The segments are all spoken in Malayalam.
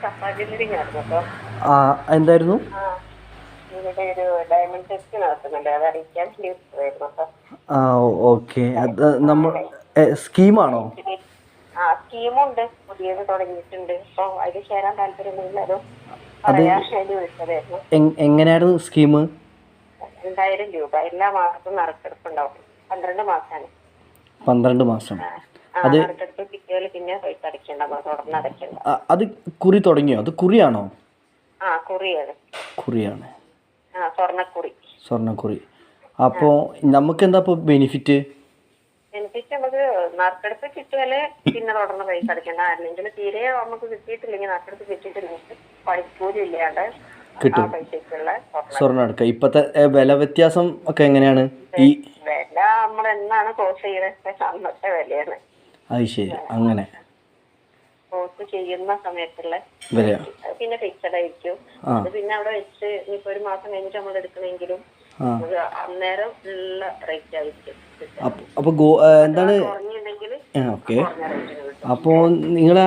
സഫാ ജ്വല്ലറിങ് ആയിരുന്നു കേട്ടോ. എന്തായിരുന്നു? ഇവിടെ ഒരു ഡയമണ്ട് ടെസ്റ്റ് നടത്തുന്നുണ്ട്, അത് അറിയിക്കാൻ വിളിച്ചതായിരുന്നു കേട്ടോ. ഓക്കെ. അത് നമ്മൾ സ്കീമാണോ? സ്കീമുണ്ട്, പുതിയത് തുടങ്ങിയിട്ടുണ്ട്. അപ്പൊ അതിൽ ചേരാൻ താല്പര്യമുണ്ടെങ്കിൽ അതും പറയാൻ വേണ്ടി വിളിച്ചതായിരുന്നു. എങ്ങനെയായിരുന്നു സ്കീം? 2000 രൂപ എല്ലാ മാസവും നറുക്കെടുപ്പുണ്ടാവും. 12 മാസമാണ്. 12 മാസം. അത് നറുക്കെടുപ്പ് കിട്ടിയാൽ പിന്നെ പൈസ അടയ്ക്കണ്ട, തുടർന്ന് അടയ്ക്കണ്ട. അത് കുറി തുടങ്ങിയോ? അത് കുറിയാണോ? കുറിയാണ്. സ്വർണ്ണക്കുറി. അപ്പോൾ നമുക്ക് എന്താ ഇപ്പോൾ ബെനിഫിറ്റ്? നമുക്ക് നറുക്കെടുപ്പ് കിട്ടിയാല് പിന്നെ തുടർന്ന് പൈസ അടയ്ക്കണ്ട. അല്ലെങ്കിൽ തീരെ നമുക്ക് കിട്ടിയിട്ടില്ലെങ്കിൽ, നറുക്കെടുപ്പ് കിട്ടിയിട്ടില്ലെങ്കിൽ പണിക്കൂലി ഇല്ലാണ്ട് കിട്ടും പൈസക്കുള്ള സ്വർണ്ണം എടുക്കുക. ഇപ്പത്തെ വില വ്യത്യാസം ഒക്കെ എങ്ങനെയാണ്? ഈ വില നമ്മൾ എന്നാണ് ക്ലോസ് ചെയ്യുന്നത് അന്നത്തെ വിലയാണ്. അത് ശരി, അങ്ങനെ ക്ലോസ് ചെയ്യുന്ന സമയത്തുള്ള പിന്നെ ഫിക്സഡ് ആയിരിക്കും. അത് പിന്നെ അവിടെ വെച്ച് ഇനിയിപ്പോ ഒരു മാസം കഴിഞ്ഞിട്ട് നമ്മൾ എടുക്കണമെങ്കിലും അന്നേരം ഉള്ള റേറ്റ് ആയിരിക്കും. അപ്പൊ എന്താണ്? ഓക്കെ. അപ്പോൾ നിങ്ങൾ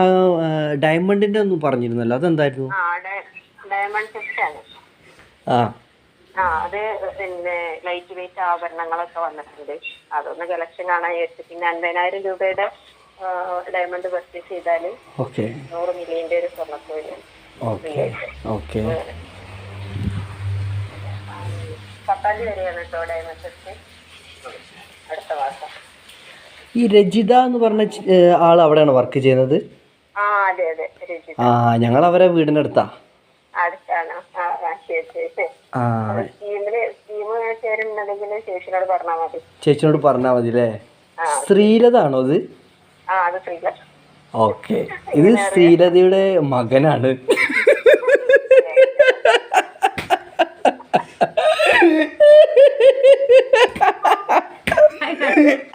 ഡയമണ്ടിന്റെ ഒന്നും പറഞ്ഞിരുന്നല്ലോ, അതെന്തായിരുന്നു? ഡയമണ്ട് ടെസ്റ്റ് ആണ്. അത് പിന്നെ ലൈറ്റ് വെയിറ്റ് ആഭരണങ്ങളൊക്കെ വന്നിട്ടുണ്ട്. അതൊന്ന് കളക്ഷൻ കാണാൻ വിചാരിച്ചു. പിന്നെ 50,000 രൂപയുടെ ഡയമണ്ട് പർച്ചേസ് ചെയ്താല് 100 മില്യന്റെ ഒരു സ്വർണ്ണക്കോല്. 10 വരെയാണ് കേട്ടോ ഡയമണ്ട് ടെസ്റ്റ്, അടുത്ത മാസം. ഈ രജിത എന്ന് പറഞ്ഞ ആൾ അവിടെയാണ് വർക്ക് ചെയ്യുന്നത്? അതെ രജിത. ഞങ്ങൾ അവരെ വീടിനടുത്താ. അടുത്താണ്. ചേച്ചിനോട് പറഞ്ഞാൽ മതി അല്ലേ? ശ്രീലത ആണോ അത്? ശ്രീലത. ഓക്കെ. ഇത് ശ്രീലതയുടെ മകനാണ്.